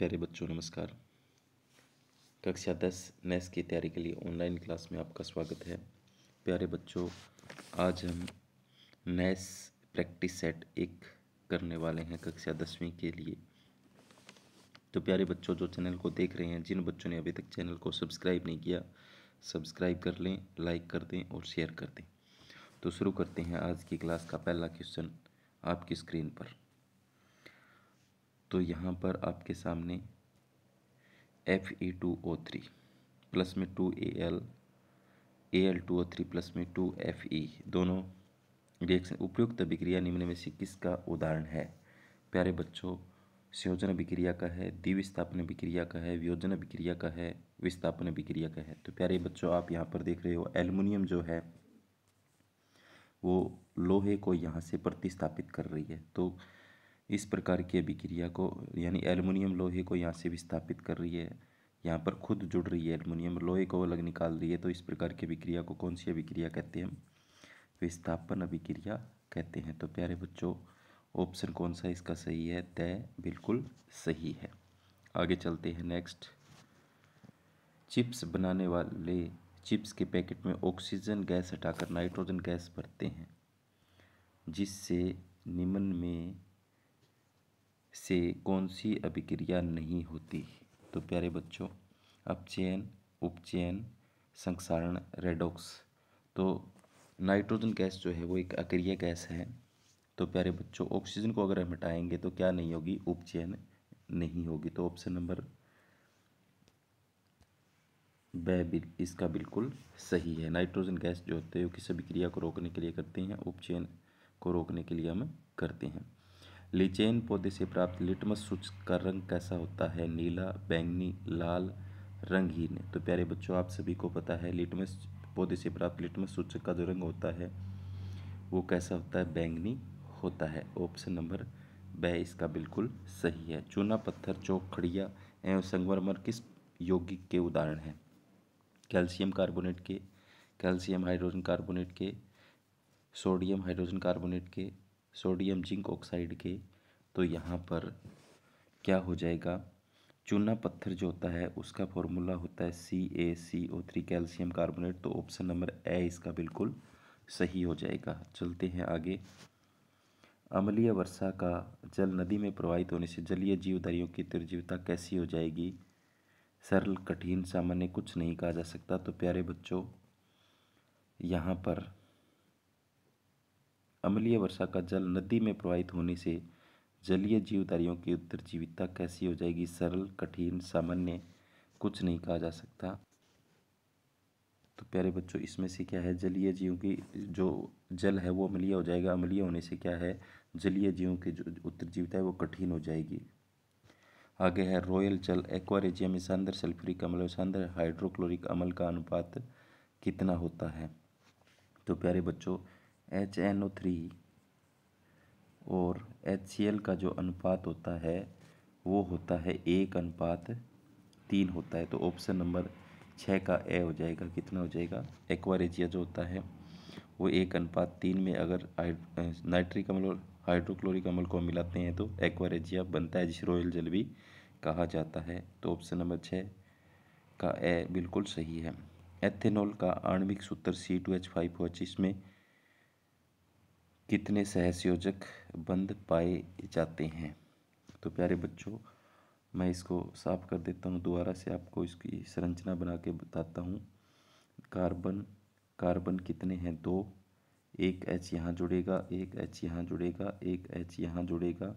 प्यारे बच्चों नमस्कार। कक्षा 10 नेस की तैयारी के लिए ऑनलाइन क्लास में आपका स्वागत है। प्यारे बच्चों, आज हम नेस प्रैक्टिस सेट 1 करने वाले हैं कक्षा 10वीं के लिए। तो प्यारे बच्चों, जो चैनल को देख रहे हैं, जिन बच्चों ने अभी तक चैनल को सब्सक्राइब नहीं किया, सब्सक्राइब कर लें, लाइक कर दें और शेयर कर दें। तो शुरू करते हैं आज की क्लास का पहला क्वेश्चन आपकी स्क्रीन पर। तो यहाँ पर आपके सामने Fe2O3 प्लस में 2Al, Al2O3 प्लस में 2Fe दोनों रिएक्शन उपयुक्त अभिक्रिया निम्न में से किसका उदाहरण है। प्यारे बच्चों, संयोजन अभिक्रिया का है, द्विविस्थापन अभिक्रिया का है, वियोजन अभिक्रिया का है, विस्थापन अभिक्रिया का है। तो प्यारे बच्चों, आप यहाँ पर देख रहे हो एल्युमिनियम जो है वो लोहे को यहाँ से प्रतिस्थापित कर रही है। तो इस प्रकार की अभिक्रिया को, यानी एल्युमिनियम लोहे को यहाँ से विस्थापित कर रही है, यहाँ पर खुद जुड़ रही है, एल्युमिनियम लोहे को अलग निकाल रही है। तो इस प्रकार की अभिक्रिया को कौन सी अभिक्रिया कहते हैं? हम विस्थापन अभिक्रिया कहते हैं। तो प्यारे बच्चों, ऑप्शन कौन सा इसका सही है? द बिल्कुल सही है। आगे चलते हैं नेक्स्ट। चिप्स बनाने वाले चिप्स के पैकेट में ऑक्सीजन गैस हटाकर नाइट्रोजन गैस भरते हैं, जिससे निम्न में से कौन सी अभिक्रिया नहीं होती। तो प्यारे बच्चों, अपचयन, उपचयन, संक्षारण, रेडॉक्स। तो नाइट्रोजन गैस जो है वो एक अक्रिय गैस है। तो प्यारे बच्चों, ऑक्सीजन को अगर हम हटाएंगे तो क्या नहीं होगी? उपचयन नहीं होगी। तो ऑप्शन नंबर ब इसका बिल्कुल सही है। नाइट्रोजन गैस जो होते हैं वो किस अभिक्रिया को रोकने के लिए करते हैं? उपचयन को रोकने के लिए हम करते हैं। लीचेन पौधे से प्राप्त लिटमस सूचक का रंग कैसा होता है? नीला, बैंगनी, लाल, रंगहीन। तो प्यारे बच्चों, आप सभी को पता है लिटमस पौधे से प्राप्त लिटमस सूचक का जो रंग होता है वो कैसा होता है? बैंगनी होता है। ऑप्शन नंबर ब इसका बिल्कुल सही है। चूना पत्थर, चौक, खड़िया एवं संगमरमर किस यौगिक के उदाहरण हैं? कैल्शियम कार्बोनेट के, कैल्शियम हाइड्रोजन कार्बोनेट के, सोडियम हाइड्रोजन कार्बोनेट के, सोडियम जिंक ऑक्साइड के। तो यहाँ पर क्या हो जाएगा? चूना पत्थर जो होता है उसका फॉर्मूला होता है CaCO3 कैल्शियम कार्बोनेट। तो ऑप्शन नंबर ए इसका बिल्कुल सही हो जाएगा। चलते हैं आगे। अम्लीय वर्षा का जल नदी में प्रवाहित होने से जलीय जीवधारियों की निर्जीवता कैसी हो जाएगी? सरल, कठिन, सामान्य, कुछ नहीं कहा जा सकता। तो प्यारे बच्चों, यहाँ पर अम्लीय वर्षा का जल नदी में प्रवाहित होने से जलीय जीवधारियों की उत्तरजीविता कैसी हो जाएगी? सरल, कठिन, सामान्य, कुछ नहीं कहा जा सकता। तो प्यारे बच्चों, इसमें से क्या है? जलीय जीवों की जो जल है वो अम्लीय हो जाएगा। अम्लीय होने से क्या है? जलीय जीवों की जो उत्तरजीविता है वो कठिन हो जाएगी। आगे है रॉयल जल एक्वा में सांद्र सल्फ्यूरिक अम्ल और सांद्र हाइड्रोक्लोरिक अम्ल का अनुपात कितना होता है? तो प्यारे बच्चों, HNO3 और HCl का जो अनुपात होता है वो होता है 1:3 होता है। तो ऑप्शन नंबर 6 का ए हो जाएगा। कितना हो जाएगा? एक्वारेजिया जो होता है वो 1:3 में अगर नाइट्रिक अम्ल और हाइड्रोक्लोरिक अम्ल को मिलाते हैं तो एक्वारेजिया बनता है, जिसे रॉयल जल भी कहा जाता है। तो ऑप्शन नंबर 6 का ए बिल्कुल सही है। एथेनॉल का आणविक सूत्र C2H5OH, इसमें कितने सहसंयोजक बंध पाए जाते हैं? तो प्यारे बच्चों, मैं इसको साफ कर देता हूँ, दोबारा से आपको इसकी संरचना बना के बताता हूँ। कार्बन कार्बन कितने हैं? 2। एक H यहाँ जुड़ेगा, एक H यहाँ जुड़ेगा, एक H यहाँ जुड़ेगा,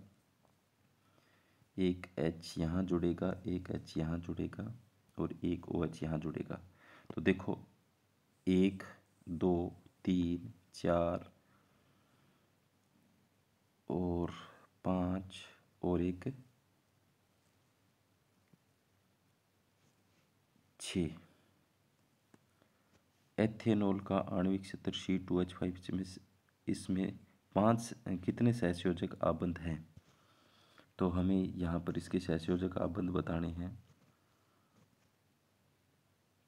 एक H यहाँ जुड़ेगा, एक H यहाँ जुड़ेगा और एक OH यहाँ जुड़ेगा। तो देखो 1, 2, 3, 4 और 5 और एक 6। एथेनॉल का आणविक सूत्र C2H5 में इसमें 5 कितने सहसंयोजक आबंध हैं? तो हमें यहाँ पर इसके सहसंयोजक आबंध बताने हैं।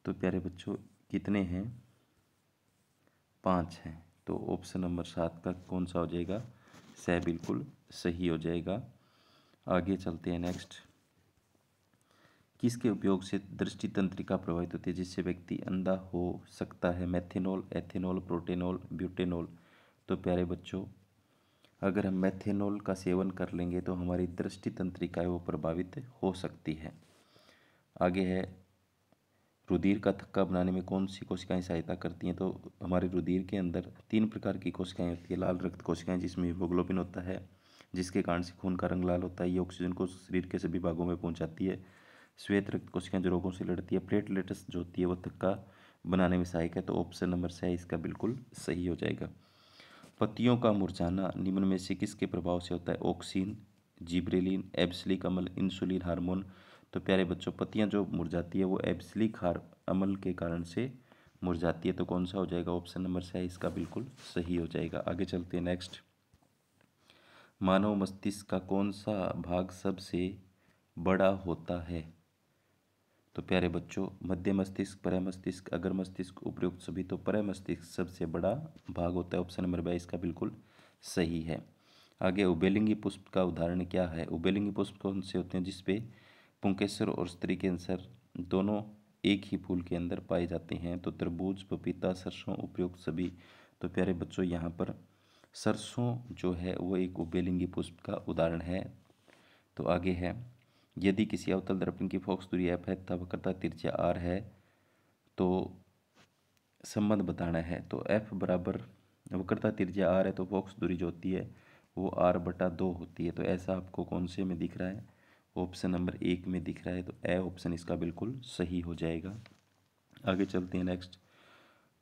तो प्यारे बच्चों, कितने हैं? 5 हैं। तो ऑप्शन नंबर 7 का कौन सा हो जाएगा? बिल्कुल सही हो जाएगा। आगे चलते हैं नेक्स्ट। किसके उपयोग से दृष्टि तंत्रिका प्रभावित होती है जिससे व्यक्ति अंधा हो सकता है? Methanol, ethanol, propanol, butanol. तो प्यारे बच्चों, अगर हम मेथेनॉल का सेवन कर लेंगे तो हमारी दृष्टि तंत्रिका वो प्रभावित हो सकती है। आगे है, रुधिर का थक्का बनाने में कौन सी कोशिकाएं सहायता करती हैं? तो हमारे रुधिर के अंदर 3 प्रकार की कोशिकाएं होती है। लाल रक्त कोशिकाएं जिसमें हीमोग्लोबिन होता है, जिसके कारण से खून का रंग लाल होता है, ये ऑक्सीजन को शरीर के सभी भागों में पहुंचाती है। श्वेत रक्त कोशिकाएं जो रोगों से लड़ती है। प्लेटलेट्स जो होती है वो थक्का बनाने में सहायक है। तो ऑप्शन नंबर से इसका बिल्कुल सही हो जाएगा। पत्तियों का मुरझाना निम्न में से किसके प्रभाव से होता है? ऑक्सीन, जिब्रेलिन, एब्सिलिक अम्ल, इंसुलिन हार्मोन। तो प्यारे बच्चों, पत्तियां जो मुरझाती है वो एब्सिलिक अम्ल के कारण से मुरझाती है। तो कौन सा हो जाएगा? ऑप्शन नंबर से इसका बिल्कुल सही हो जाएगा। आगे चलते हैं नेक्स्ट। मानव मस्तिष्क का कौन सा भाग सबसे बड़ा होता है? तो प्यारे बच्चों, मध्य मस्तिष्क, पर मस्तिष्क, अगर मस्तिष्क, उपयुक्त सभी। तो पर मस्तिष्क सबसे बड़ा भाग होता है। ऑप्शन नंबर 22 का बिल्कुल सही है। आगे, उभयलिंगी पुष्प का उदाहरण क्या है? उभयलिंगी पुष्प कौन से होते हैं जिसपे पुंकेसर और स्त्री कैंसर दोनों एक ही फूल के अंदर पाए जाते हैं? तो तरबूज, पपीता, सरसों, उपयुक्त सभी। तो प्यारे बच्चों, यहाँ पर सरसों जो है वो एक उभयलिंगी पुष्प का उदाहरण है। तो आगे है, यदि किसी अवतल दर्पण की फोकस दूरी f है तथा वक्रता त्रिज्या r है तो संबंध बताना है। तो f बराबर वक्रता त्रिज्या r है तो फोकस दूरी जो होती है वो r/2 होती है। तो ऐसा आपको कौन से में दिख रहा है? ऑप्शन नंबर 1 में दिख रहा है। तो ए ऑप्शन इसका बिल्कुल सही हो जाएगा। आगे चलते हैं नेक्स्ट।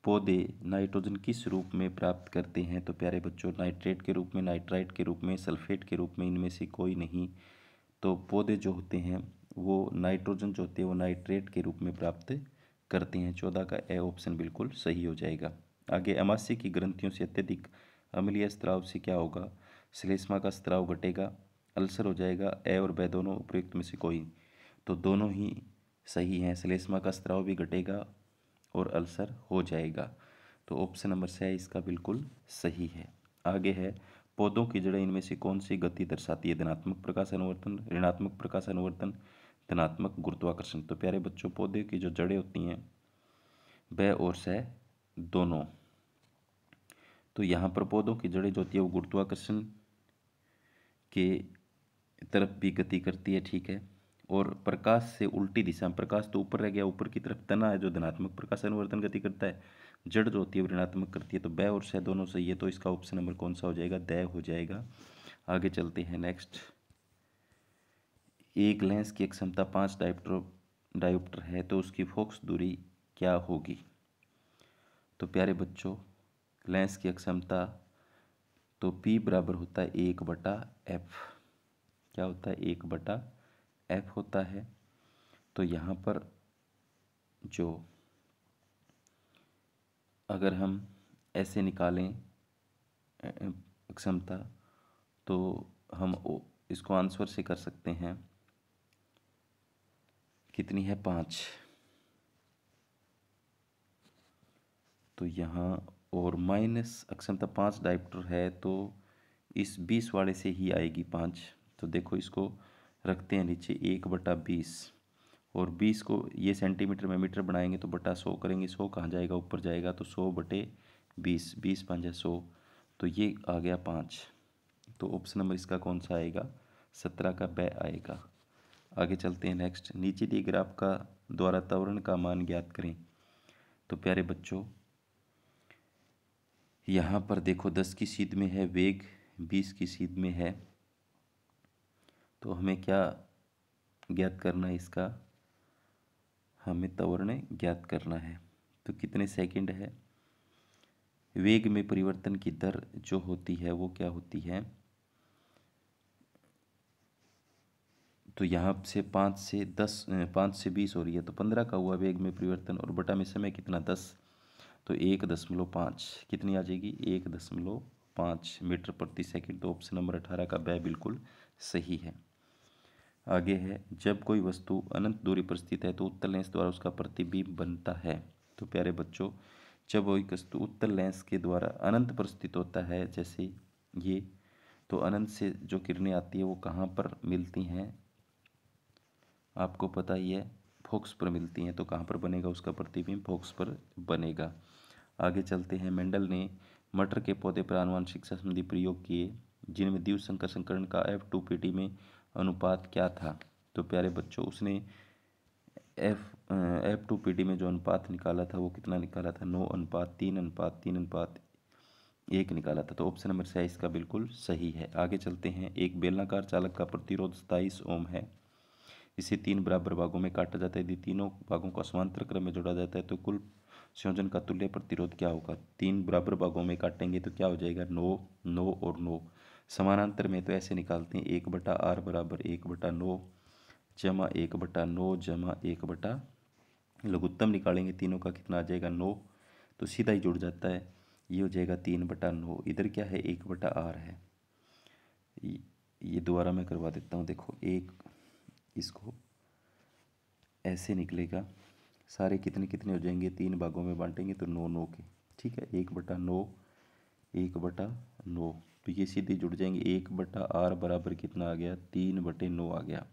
पौधे नाइट्रोजन किस रूप में प्राप्त करते हैं? तो प्यारे बच्चों, नाइट्रेट के रूप में, नाइट्राइट के रूप में, सल्फेट के रूप में, इनमें से कोई नहीं। तो पौधे जो होते हैं वो नाइट्रोजन जो होते हैं वो नाइट्रेट के रूप में प्राप्त करते हैं। 14 का ए ऑप्शन बिल्कुल सही हो जाएगा। आगे, अमाशय की ग्रंथियों से अत्यधिक अम्लीय स्त्राव से क्या होगा? श्लेष्मा का स्त्राव घटेगा, अल्सर हो जाएगा, ए और ब दोनों उपयुक्त में से कोई। तो दोनों ही सही हैं। श्लेष्मा का स्त्राव भी घटेगा और अल्सर हो जाएगा। तो ऑप्शन नंबर से इसका बिल्कुल सही है। आगे है, पौधों की जड़ें इनमें से कौन सी गति दर्शाती है? धनात्मक प्रकाश अनुवर्तन, ऋणात्मक प्रकाश अनुवर्तन, धनात्मक गुरुत्वाकर्षण। तो प्यारे बच्चों, पौधे की जो जड़ें होती हैं ब और स दोनों। तो यहाँ पर पौधों की जड़ें जो होती है वो गुरुत्वाकर्षण के तरफ भी गति करती है, ठीक है। और प्रकाश से उल्टी दिशा में, प्रकाश तो ऊपर रह गया, ऊपर की तरफ तना है जो धनात्मक प्रकाश अनुवर्तन गति करता है, जड़ जो होती है वो ऋणात्मक करती है। तो ब और स दोनों सही है। तो इसका ऑप्शन नंबर कौन सा हो जाएगा? द हो जाएगा। आगे चलते हैं नेक्स्ट। एक लेंस की क्षमता 5 डायोप्टर है तो उसकी फोकस दूरी क्या होगी? तो प्यारे बच्चों, लेंस की क्षमता तो P बराबर होता है 1/f। क्या होता है? 1/f होता है। तो यहाँ पर जो अगर हम ऐसे निकालें क्षमता तो हम इसको आंसर से कर सकते हैं। कितनी है? 5। तो यहाँ और माइनस अक्षमता 5 डायोप्टर है तो इस 20 वाले से ही आएगी 5। तो देखो इसको रखते हैं नीचे 1/20 और 20 को ये सेंटीमीटर में मीटर बनाएंगे तो बटा 100 करेंगे। 100 कहाँ जाएगा? ऊपर जाएगा। तो 100/20, 20 5 100। तो ये आ गया 5। तो ऑप्शन नंबर इसका कौन सा आएगा? 17 का ब आएगा। आगे चलते हैं नेक्स्ट। नीचे दिए ग्राफ का द्वारा त्वरण का मान ज्ञात करें। तो प्यारे बच्चों, यहाँ पर देखो 10 की सीध में है वेग, 20 की सीध में है। तो हमें क्या ज्ञात करना है? इसका हमें त्वरण ज्ञात करना है। तो कितने सेकंड है? वेग में परिवर्तन की दर जो होती है वो क्या होती है? तो यहाँ से 5 से 10, 5 से 20 हो रही है तो 15 का हुआ वेग में परिवर्तन और बटा में समय कितना? 10। तो 1.5 कितनी आ जाएगी? 1.5 मीटर प्रति सेकंड। तो ऑप्शन नंबर 18 का ब बिल्कुल सही है। आगे है, जब कोई वस्तु अनंत दूरी पर स्थित है तो उत्तल लेंस द्वारा उसका प्रतिबिंब बनता है। तो प्यारे बच्चों, जब कोई वस्तु उत्तल लेंस के द्वारा अनंत पर स्थित होता है जैसे ये, तो अनंत से जो किरणें आती है वो कहाँ पर मिलती हैं? आपको पता ही है फोकस पर मिलती हैं, तो कहाँ पर बनेगा उसका प्रतिबिंब, फोकस पर बनेगा। आगे चलते हैं। मेंडल ने मटर के पौधे पर आनुवंशिक संबंधी प्रयोग किए जिनमें द्विसंकर संकरण का F2PD में अनुपात क्या था। तो प्यारे बच्चों, उसने F2PD में जो अनुपात निकाला था वो कितना निकाला था, 9:3:3:3:1 निकाला था। तो ऑप्शन नंबर 6 इसका बिल्कुल सही है। आगे चलते हैं। एक बेलनाकार चालक का प्रतिरोध 27 ओम है। इसे 3 बराबर भागों में काटा जाता है। यदि तीनों भागों को समांतर क्रम में जोड़ा जाता है तो कुल संयोजन का तुल्य प्रतिरोध क्या होगा। 3 बराबर भागों में काटेंगे तो क्या हो जाएगा, 9, 9 और 9। समानांतर में तो ऐसे निकालते हैं, 1/r बराबर 1/9 जमा 1/9 जमा 1 लघुत्तम निकालेंगे तीनों का, कितना आ जाएगा, 9। तो सीधा ही जुड़ जाता है, ये हो जाएगा 3/9। इधर क्या है, 1/r है। ये दोबारा मैं करवा देता हूँ। देखो, एक इसको ऐसे निकलेगा, सारे कितने कितने हो जाएंगे, 3 भागों में बांटेंगे तो 9, 9 के, ठीक है। 1/9 1/9, तो ये सीधे जुड़ जाएंगे। 1/r बराबर कितना आ गया, 3/9 आ गया।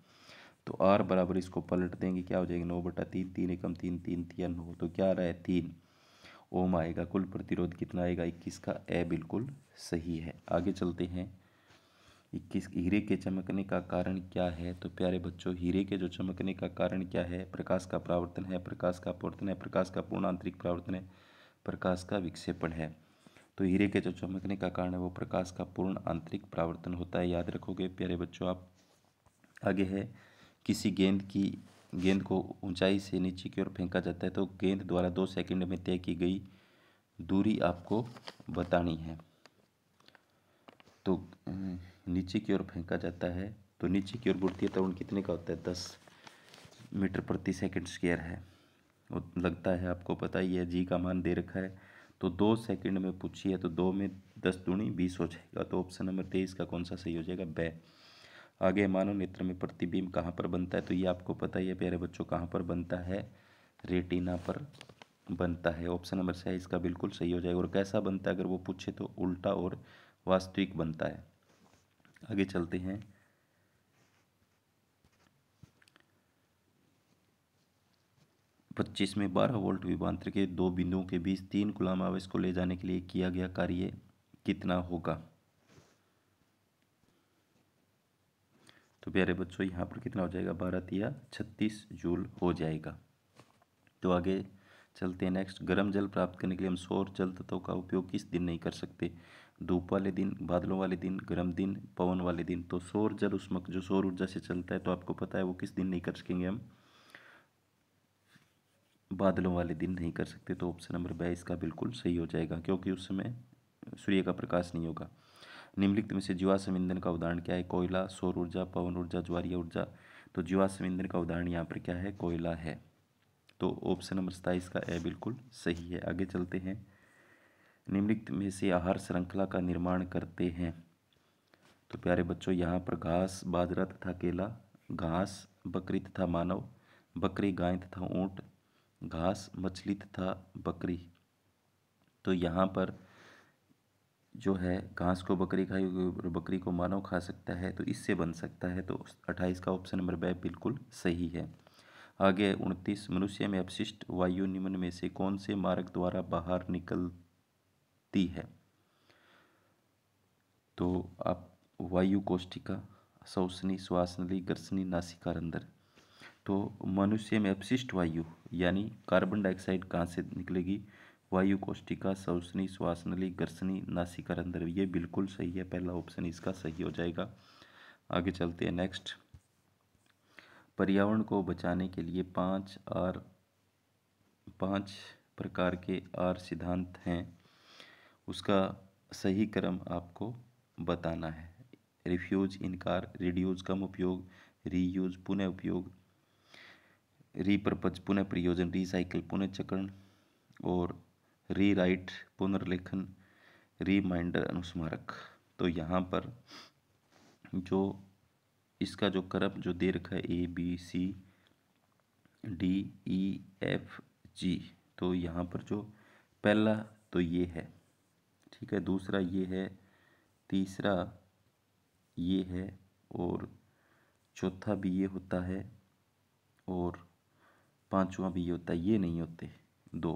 तो r बराबर इसको पलट देंगे, क्या हो जाएगा, 9/3, 3 एकम 3, 3 तिया 9। तो क्या आ रहा है, 3 ओम आएगा। कुल प्रतिरोध कितना आएगा, 21 का। ए बिल्कुल सही है। आगे चलते हैं। 21 हीरे के चमकने का कारण क्या है। तो प्यारे बच्चों, हीरे के जो चमकने का कारण क्या है, प्रकाश का परावर्तन है, प्रकाश का अपवर्तन है, प्रकाश का पूर्ण आंतरिक परावर्तन है, प्रकाश का विक्षेपण है। तो हीरे के जो चमकने का कारण है वो प्रकाश का पूर्ण आंतरिक परावर्तन होता है, याद रखोगे प्यारे बच्चों आप। आगे है, किसी गेंद को ऊंचाई से नीचे की ओर फेंका जाता है तो गेंद द्वारा 2 सेकंड में तय की गई दूरी आपको बतानी है। तो नीचे की ओर फेंका जाता है तो नीचे की ओर गुरुत्वीय त्वरण कितने का होता है, 10 मीटर प्रति सेकंड स्क्वायर है। वो लगता है आपको पता ही है, जी का मान दे रखा है। तो 2 सेकंड में पूछी है तो 2 में 10 दूनी 20 हो जाएगा। तो ऑप्शन नंबर 23 का कौन सा सही हो जाएगा, ब। आगे, मानव नेत्र में प्रतिबिंब कहाँ पर बनता है। तो ये आपको पता ही है प्यारे बच्चों, कहाँ पर बनता है, रेटिना पर बनता है। ऑप्शन नंबर 6 इसका बिल्कुल सही हो जाएगा। और कैसा बनता है अगर वो पूछे तो उल्टा और वास्तविक बनता है। आगे चलते हैं। 25 में 12 वोल्ट विभवांतर के दो बिंदुओं के बीच 3 कूलम्ब आवेश को ले जाने के लिए किया गया कार्य कितना होगा। तो प्यारे बच्चों, यहाँ पर कितना हो जाएगा, 12 × 36 जूल हो जाएगा। तो आगे चलते हैं नेक्स्ट। गर्म जल प्राप्त करने के लिए हम सौर जल तत्वों का उपयोग किस दिन नहीं कर सकते। धूप वाले दिन, बादलों वाले दिन, गर्म दिन, पवन वाले दिन। तो सौर जल उष्मक जो सौर ऊर्जा से चलता है तो आपको पता है वो किस दिन नहीं कर सकेंगे हम, बादलों वाले दिन नहीं कर सकते। तो ऑप्शन नंबर 22 इसका बिल्कुल सही हो जाएगा, क्योंकि उस समय सूर्य का प्रकाश नहीं होगा। निम्नलिखित में से जीवाश्म ईंधन का उदाहरण क्या है। कोयला, सौर ऊर्जा, पवन ऊर्जा, ज्वारीय ऊर्जा। तो जीवाश्म ईंधन का उदाहरण यहाँ पर क्या है, कोयला है। तो ऑप्शन नंबर 27 का ए बिल्कुल सही है। आगे चलते हैं। निम्नलिखित में से आहार श्रृंखला का निर्माण करते हैं। तो प्यारे बच्चों, यहाँ पर घास, बाजरा तथा केला। घास बकरी तथा मानव, बकरी गाय तथा ऊँट, घास मछली तथा बकरी। तो यहाँ पर जो है घास को बकरी खाएगी और बकरी को मानव खा सकता है, तो इससे बन सकता है। तो 28 का ऑप्शन नंबर ब बिल्कुल सही है। आगे 29, मनुष्य में अपशिष्ट वायु निम्न में से कौन से मार्ग द्वारा बाहर निकलती है। तो आप वायु कोष्ठिका, श्वसनी, श्वास नली, ग्रसनी, नासिका रंध्र। तो मनुष्य में अपशिष्ट वायु यानी कार्बन डाइऑक्साइड कहाँ से निकलेगी, वायु कोष्ठिका, श्वसनी, श्वास नली, ग्रसनी, नासिका रंध्र। ये बिल्कुल सही है, पहला ऑप्शन इसका सही हो जाएगा। आगे चलते हैं नेक्स्ट। पर्यावरण को बचाने के लिए 5 प्रकार के आर सिद्धांत हैं, उसका सही क्रम आपको बताना है। रिफ्यूज, इनकार, रिड्यूस कम उपयोग, रीयूज पुनः उपयोग, रीपर्पज पुनः प्रयोजन, रिसाइकल पुनः चक्रण, और रीराइट पुनर्लेखन, रिमाइंडर अनुस्मारक। तो यहाँ पर जो इसका जो क्रम जो दे रखा है ABCDEFG, तो यहाँ पर जो पहला तो ये है, ठीक है, दूसरा ये है, तीसरा ये है, और चौथा भी ये होता है, और पांचवा भी ये होता है, ये नहीं होते दो।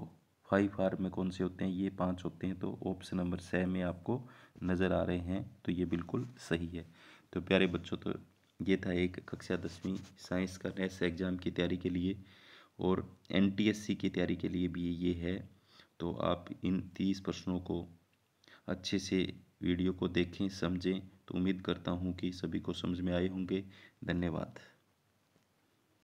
5R में कौन से होते हैं? ये 5 होते हैं। तो ऑप्शन नंबर 6 में आपको नज़र आ रहे हैं, तो ये बिल्कुल सही है। तो प्यारे बच्चों, तो ये था एक कक्षा 10वीं साइंस का नेक्स्ट एग्ज़ाम की तैयारी के लिए, और NTSC की तैयारी के लिए भी ये है। तो आप इन 30 प्रश्नों को अच्छे से वीडियो को देखें, समझें। तो उम्मीद करता हूँ कि सभी को समझ में आए होंगे। धन्यवाद।